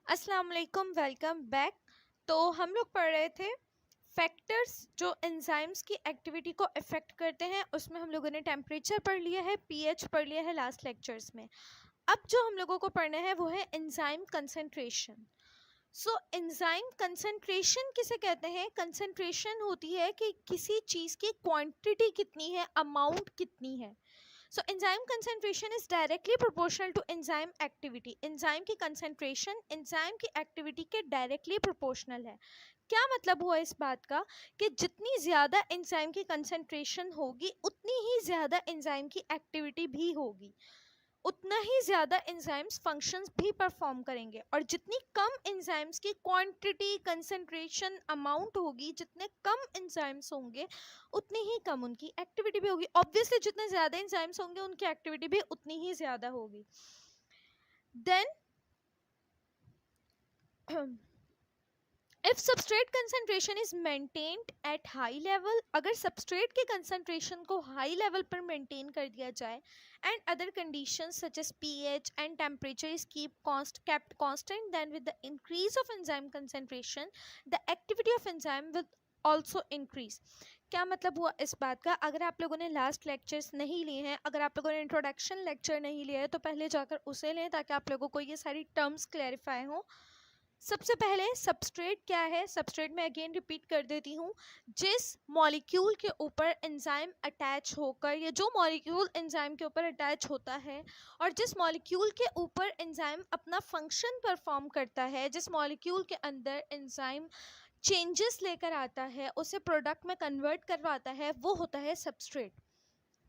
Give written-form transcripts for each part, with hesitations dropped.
अस्सलाम वालेकुम, welcome back. तो हम लोग पढ़ रहे थे फैक्टर्स जो एंजाइम्स की एक्टिविटी को अफेक्ट करते हैं। उसमें हम लोगों ने टेम्परेचर पढ़ लिया है, पीएच पढ़ लिया है लास्ट लेक्चर्स में। अब जो हम लोगों को पढ़ना है वो है enzyme concentration. So enzyme concentration किसे कहते हैं? कंसंट्रेशन होती है कि किसी चीज़ की क्वांटिटी कितनी है, अमाउंट कितनी है। So enzyme concentration is directly proportional to enzyme activity. enzyme की concentration enzyme की activity के directly proportional है। क्या मतलब हुआ इस बात का कि जितनी ज़्यादा enzyme की concentration होगी उतनी ही ज़्यादा enzyme की activity भी होगी, उतना ही ज़्यादा एंजाइम्स फंक्शंस भी परफॉर्म करेंगे। और जितनी कम एंजाइम्स की क्वांटिटी, कंसंट्रेशन, अमाउंट होगी, जितने कम एंजाइम्स होंगे उतनी ही कम उनकी एक्टिविटी भी होगी। ऑब्वियसली जितने ज़्यादा एंजाइम्स होंगे उनकी एक्टिविटी भी उतनी ही ज़्यादा होगी। Then if substrate concentration is maintained at high level, अगर सबस्ट्रेट के कंसंट्रेशन को हाई लेवल पर मेंटेन कर दिया जाए and other conditions such as pH and temperature is kept constant, then with the increase of enzyme concentration the activity of enzyme will also increase. क्या मतलब हुआ इस बात का? अगर आप लोगों ने लास्ट लेक्चर्स नहीं लिए हैं, अगर आप लोगों ने इंट्रोडक्शन लेक्चर नहीं लिया है तो पहले जाकर उसे लें ताकि आप लोगों को ये सारी टर्म्स क्लैरिफाई हो। सबसे पहले सबस्ट्रेट क्या है? सबस्ट्रेट में अगेन रिपीट कर देती हूँ, जिस मॉलिक्यूल के ऊपर एंजाइम अटैच होकर, या जो मॉलिक्यूल एंजाइम के ऊपर अटैच होता है और जिस मॉलिक्यूल के ऊपर एंजाइम अपना फंक्शन परफॉर्म करता है, जिस मॉलिक्यूल के अंदर एंजाइम चेंजेस लेकर आता है, उसे प्रोडक्ट में कन्वर्ट करवाता है, वो होता है सबस्ट्रेट।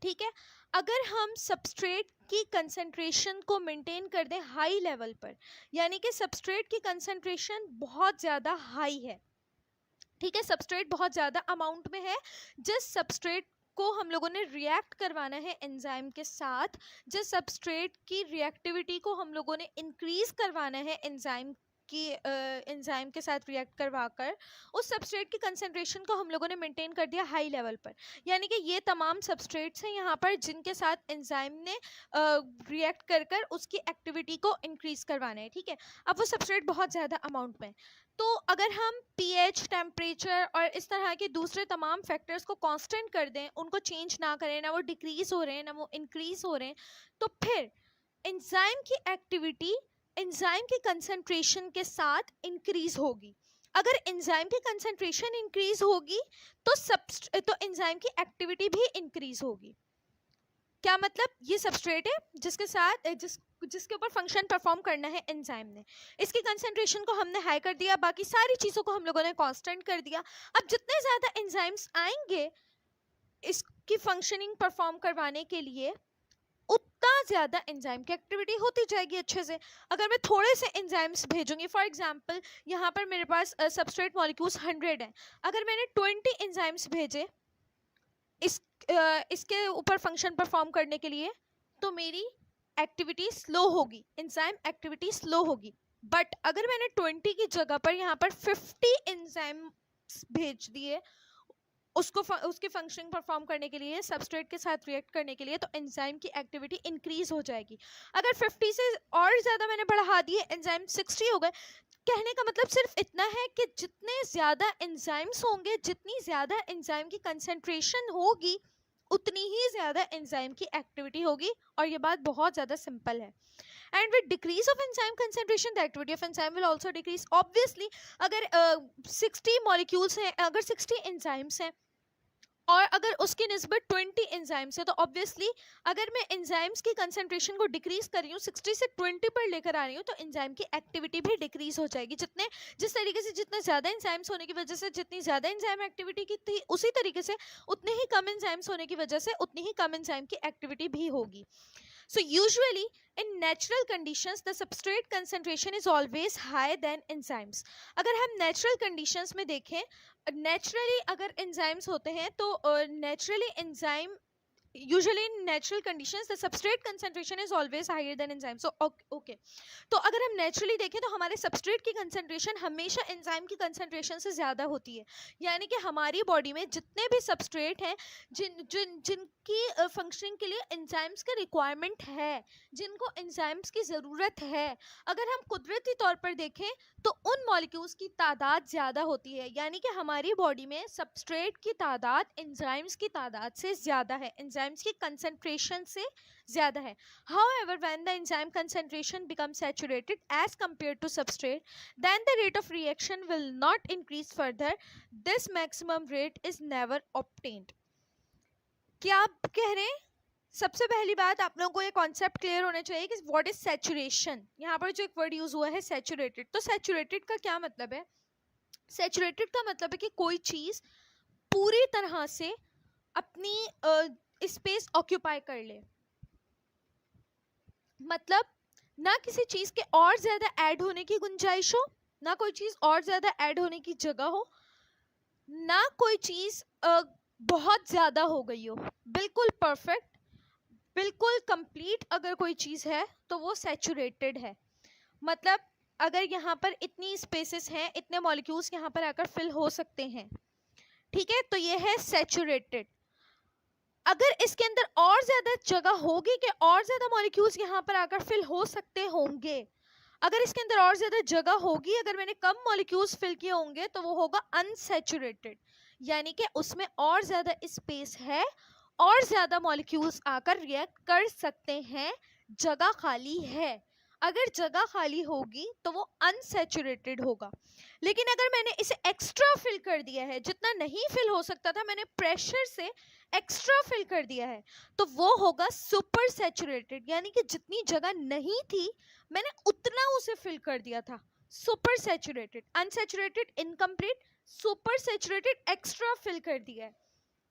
ठीक है। अगर हम सबस्ट्रेट की कंसंट्रेशन को मेंटेन कर दें हाई लेवल पर, यानी कि सबस्ट्रेट की कंसंट्रेशन बहुत ज़्यादा हाई है, ठीक है, सबस्ट्रेट बहुत ज़्यादा अमाउंट में है, जिस सबस्ट्रेट को हम लोगों ने रिएक्ट करवाना है एंजाइम के साथ, जिस सबस्ट्रेट की रिएक्टिविटी को हम लोगों ने इंक्रीज करवाना है एंजाइम की एंजाइम के साथ रिएक्ट करवाकर, उस सबस्ट्रेट की कंसंट्रेशन को हम लोगों ने मेंटेन कर दिया हाई लेवल पर। यानी कि ये तमाम सबस्ट्रेट्स हैं यहाँ पर जिनके साथ एंजाइम ने रिएक्ट कर कर उसकी एक्टिविटी को इंक्रीज करवाना है। ठीक है। अब वो सबस्ट्रेट बहुत ज़्यादा अमाउंट में, तो अगर हम पीएच, टेम्परेचर और इस तरह के दूसरे तमाम फैक्टर्स को कांस्टेंट कर दें, उनको चेंज ना करें, ना वो डिक्रीज हो रहे हैं ना वो इंक्रीज हो रहे हैं, तो फिर एंजाइम की एक्टिविटी एंजाइम की कंसंट्रेशन के साथ इंक्रीज होगी। अगर एंजाइम की कंसंट्रेशन इंक्रीज होगी तो एंजाइम की एक्टिविटी भी इंक्रीज होगी। क्या मतलब? ये सबस्ट्रेट है जिसके साथ जिसके ऊपर फंक्शन परफॉर्म करना है एंजाइम ने, इसकी कंसंट्रेशन को हमने हाई कर दिया, बाकी सारी चीज़ों को हम लोगों ने कांस्टेंट कर दिया। अब जितने ज़्यादा एंजाइम्स आएंगे इसकी फंक्शनिंग परफॉर्म करवाने के लिए, उतना ज़्यादा एंजाइम की एक्टिविटी होती जाएगी अच्छे से। अगर मैं थोड़े से एंजाइम्स भेजूंगी, फॉर एग्जांपल यहाँ पर मेरे पास सबस्ट्रेट मॉलिक्यूल्स 100 हैं, अगर मैंने 20 एंजाइम्स भेजे इसके ऊपर फंक्शन परफॉर्म करने के लिए, तो मेरी एक्टिविटी स्लो होगी, एंजाइम एक्टिविटी स्लो होगी। बट अगर मैंने 20 की जगह पर यहाँ पर 50 एंजाइम्स भेज दिए उसकी फंक्शनिंग परफॉर्म करने के लिए, सबस्ट्रेट के साथ रिएक्ट करने के लिए, तो एंजाइम की एक्टिविटी इंक्रीज हो जाएगी। अगर 50 से और ज़्यादा मैंने बढ़ा दिए, एंजाइम 60 हो गए, कहने का मतलब सिर्फ इतना है कि जितने ज़्यादा एंजाइम्स होंगे, जितनी ज़्यादा एंजाइम की कंसंट्रेशन होगी, उतनी ही ज़्यादा एंजाइम की एक्टिविटी होगी। और ये बात बहुत ज़्यादा सिंपल है। And with decrease of enzyme concentration the activity of enzyme will also decrease. Obviously अगर 60 मॉलिक्यूल्स हैं, अगर 60 एंजाइम्स हैं और अगर उसकी निस्बत 20 एंजाइम्स है, तो ऑब्वियसली अगर मैं एंजाइम्स की कंसंट्रेशन को डिक्रीज कर रही हूँ, 60 से 20 पर लेकर आ रही हूँ, तो एंजाइम की एक्टिविटी भी डिक्रीज हो जाएगी। जिस तरीके से जितने ज़्यादा एंजाइम्स होने की वजह से जितनी ज़्यादा एंजाइम एक्टिविटी की थी, उसी तरीके से उतने ही कम एंजाइम्स होने की वजह से उतनी ही कम एंजाइम की एक्टिविटी भी होगी। So usually in natural conditions the substrate concentration is always higher than enzymes. अगर हम natural conditions में देखें, naturally अगर enzymes होते हैं तो naturally enzyme usually in natural conditions the substrate concentration is always higher than enzyme. So okay, तो अगर हम नेचुरली देखें तो हमारे सबस्ट्रेट की कंसंट्रेशन हमेशा एंजाइम की कंसंट्रेशन से ज़्यादा होती है. यानी कि हमारी बॉडी में जितने भी सबस्ट्रेट हैं जिनकी फंक्शनिंग के लिए एंजाइम्स की रिक्वायरमेंट है, जिनको एंजाइम्स की ज़रूरत है, अगर हम कुदरती तौर पर देखें तो उन मॉलिक्यूल्स की तादाद ज़्यादा होती है. यानी कि हमारी बॉडी में सबस्ट्रेट की तादाद एंजाइम्स की तादाद से ज़्यादा है, एंजाइम्स की कंसंट्रेशन से ज़्यादा है. However, when the enzyme concentration becomes saturated as compared to substrate, then the rate of reaction will not increase further. This maximum rate is never obtained. क्या आप कह रहे हैं? सबसे पहली बात आप लोगों को ये कॉन्सेप्ट क्लियर होना चाहिए कि व्हाट इज सैचुरेशन. यहाँ पर जो एक वर्ड यूज हुआ है सैचुरेटेड, तो सैचुरेटेड का क्या मतलब है? सैचुरेटेड का मतलब है कि कोई चीज पूरी तरह से अपनी स्पेस ऑक्यूपाई कर ले. मतलब ना किसी चीज के और ज्यादा ऐड होने की गुंजाइश हो, ना कोई चीज और ज्यादा ऐड होने की जगह हो, ना कोई चीज बहुत ज्यादा हो गई हो. बिल्कुल परफेक्ट, बिल्कुल कंप्लीट अगर कोई चीज है तो वो सैचुरेटेड है. मतलब अगर यहाँ पर इतनी स्पेसेस हैं, इतने मॉलिक्यूल्स यहाँ पर आकर फिल हो सकते हैं, ठीक है, तो ये है सैचुरेटेड. अगर इसके अंदर और ज्यादा जगह होगी कि और ज्यादा मॉलिक्यूल्स यहाँ पर आकर फिल हो सकते होंगे, अगर इसके अंदर और ज्यादा जगह होगी, अगर मैंने कम मॉलिक्यूल्स फिल किए होंगे तो वो होगा अनसैचुरेटेड. यानी कि उसमें और ज्यादा स्पेस है और ज्यादा मॉलिक्यूल्स आकर रिएक्ट कर सकते हैं, जगह खाली है. अगर जगह खाली होगी तो वो अनसैचुरेटेड होगा. लेकिन अगर मैंने इसे एक्स्ट्रा फिल कर दिया है, जितना नहीं फिल हो सकता था मैंने प्रेशर से एक्स्ट्रा फिल कर दिया है, तो वो होगा सुपर सैचुरेटेड. यानी कि जितनी जगह नहीं थी मैंने उतना उसे फिल कर दिया था. Super saturated, unsaturated incomplete, super saturated extra fill कर दिया है.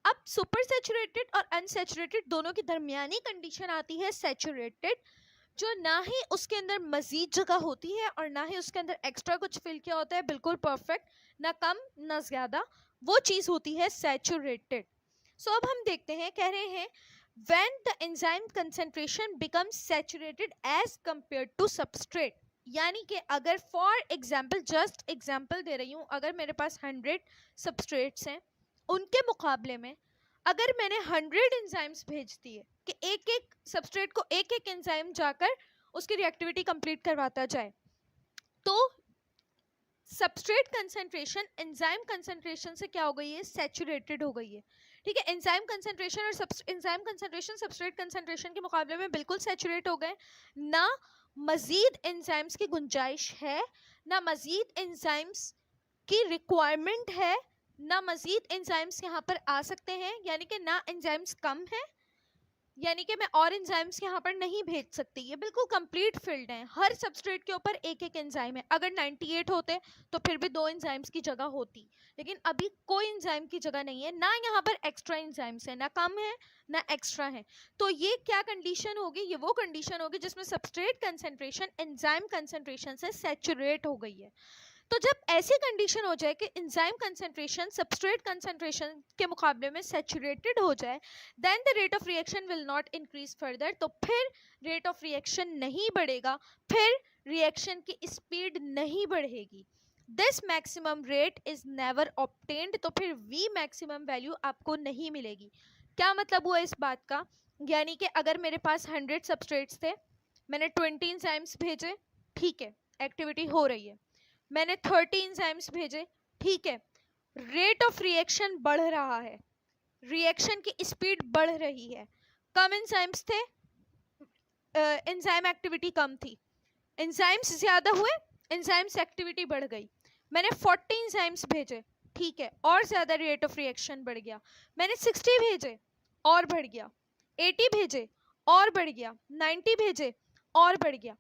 अब सुपर सैचुरेटेड और अनसैचुरेटेड दोनों की दरमियानी कंडीशन आती है सैचुरेटेड, जो ना ही उसके अंदर मजीद जगह होती है और ना ही उसके अंदर एक्स्ट्रा कुछ फिल किया होता है, बिल्कुल परफेक्ट, ना कम ना ज्यादा, वो चीज होती है सैचुरेटेड. सो अब हम देखते हैं, कह रहे हैं when the enzyme concentration becomes saturated as compared to substrate. यानी कि अगर फॉर एग्जाम्पल, जस्ट एग्जाम्पल दे रही हूँ, अगर मेरे पास 100 सबस्ट्रेट्स हैं, उनके मुकाबले में अगर मैंने 100 एंजाइम्स भेज दिए कि एक एक सबस्ट्रेट को एक एक एंजाइम जाकर उसकी रिएक्टिविटी कंप्लीट करवाता जाए, तो सबस्ट्रेट कंसंट्रेशन एंजाइम कंसंट्रेशन से क्या हो गई है? सैचुरेटेड हो गई है. ठीक है, एंजाइम कंसंट्रेशन और एंजाइम कंसंट्रेशन सबस्ट्रेट कंसंट्रेशन के मुकाबले में बिल्कुल सैचुरेट हो गए. ना मजीद एंजाइम्स की गुंजाइश है, ना मजीद एंजाइम्स की रिक्वायरमेंट है, ना मजीद एंजाइम्स यहाँ पर आ सकते हैं. यानी कि ना एंजाइम्स कम है, यानी कि मैं और एंजाइम्स यहाँ पर नहीं भेज सकती. ये बिल्कुल कंप्लीट फील्ड है. हर सबस्ट्रेट के ऊपर एक एक एंजाइम है. अगर 98 होते तो फिर भी 2 एंजाइम्स की जगह होती, लेकिन अभी कोई एंजाइम की जगह नहीं है. ना यहाँ पर एक्स्ट्रा एंजाइम्स है, ना कम है ना एक्स्ट्रा है. तो ये क्या कंडीशन होगी? ये वो कंडीशन होगी जिसमें सबस्ट्रेट कंसंट्रेशन एंजाइम कंसंट्रेशन से सैचुरेट हो गई है. तो जब ऐसी कंडीशन हो जाए कि एंजाइम कंसंट्रेशन सबस्ट्रेट कंसंट्रेशन के मुकाबले में सैचुरेटेड हो जाए, then the rate of reaction will not increase further. तो फिर रेट ऑफ रिएक्शन नहीं बढ़ेगा, फिर रिएक्शन की स्पीड नहीं बढ़ेगी. This maximum rate is never obtained. तो फिर वी मैक्सिमम वैल्यू आपको नहीं मिलेगी. क्या मतलब हुआ इस बात का? यानी कि अगर मेरे पास 100 सबस्ट्रेट्स थे, मैंने 20 एंजाइम्स भेजे, ठीक है, एक्टिविटी हो रही है. मैंने 30 एंजाइम्स भेजे, ठीक है, रेट ऑफ रिएक्शन बढ़ रहा है, रिएक्शन की स्पीड बढ़ रही है. कम एंजाइम्स थे, एंजाइम एक्टिविटी कम थी. एंजाइम्स ज़्यादा हुए, एंजाइम्स एक्टिविटी बढ़ गई. मैंने 40 एंजाइम्स भेजे, ठीक है, और ज़्यादा रेट ऑफ रिएक्शन बढ़ गया. मैंने 60 भेजे और बढ़ गया, 80 भेजे और बढ़ गया, 90 भेजे और बढ़ गया.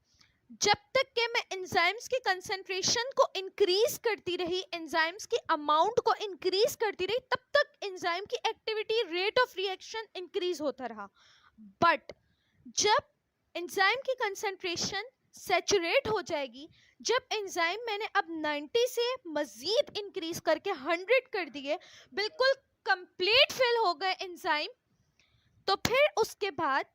जब तक कि मैं एंजाइम्स की कंसंट्रेशन को इंक्रीज करती रही, एंजाइम्स की अमाउंट को इंक्रीज करती रही, तब तक एंजाइम की activity, rate of reaction increase होता रहा. बट जब एंजाइम की कंसंट्रेशन सैचुरेट हो जाएगी, जब एंजाइम मैंने अब 90 से मजीद इंक्रीज करके 100 कर दिए, बिल्कुल कंप्लीट फिल हो गए एंजाइम, तो फिर उसके बाद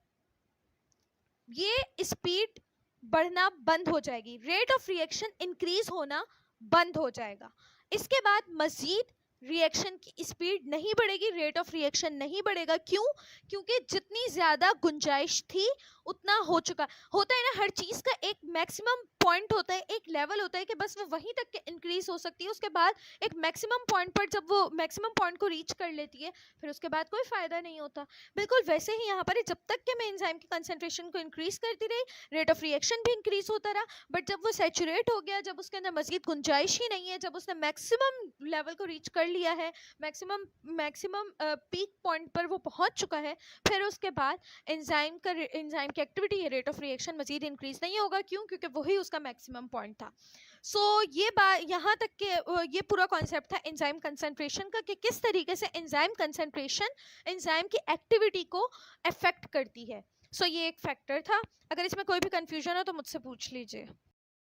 ये स्पीड बढ़ना बंद हो जाएगी, रेट ऑफ रिएक्शन इंक्रीज होना बंद हो जाएगा। इसके बाद मजीद रिएक्शन की स्पीड नहीं बढ़ेगी, रेट ऑफ रिएक्शन नहीं बढ़ेगा। क्यों? क्योंकि जितनी ज्यादा गुंजाइश थी उतना हो चुका होता है ना, हर चीज का एक मैक्सिमम पॉइंट होता है, एक लेवल होता है कि बस वो वहीं तक के इंक्रीज हो सकती है, उसके बाद एक मैक्सिमम पॉइंट पर जब वो मैक्सिमम पॉइंट को रीच कर लेती है फिर उसके बाद कोई फायदा नहीं होता। बिल्कुल वैसे ही यहाँ पर जब तक कि मैं एंजाइम की कंसंट्रेशन को इंक्रीज करती रही, रेट ऑफ रिएक्शन भी इंक्रीज होता रहा, बट जब वो सैचुरेट हो गया, जब उसके अंदर मजीद गुंजाइश ही नहीं है, जब उसने मैक्सिमम लेवल को रीच कर लिया है, मैक्सिमम मैक्सिमम पीक पॉइंट पर वो पहुंच चुका है, फिर उसके बाद एंजाइम की एक्टिविटी है, रेट ऑफ रिएक्शन मजीद इंक्रीज नहीं होगा। क्यों? क्योंकि वही उसका मैक्सिमम पॉइंट था। सो ये बात यहाँ तक के ये पूरा कॉन्सेप्ट था एंजाइम कंसंट्रेशन का, कि किस तरीके से एंजाइम कंसंट्रेशन एंजाइम की एक्टिविटी को अफेक्ट करती है। सो ये एक फैक्टर था। अगर इसमें कोई भी कंफ्यूजन हो तो मुझसे पूछ लीजिए।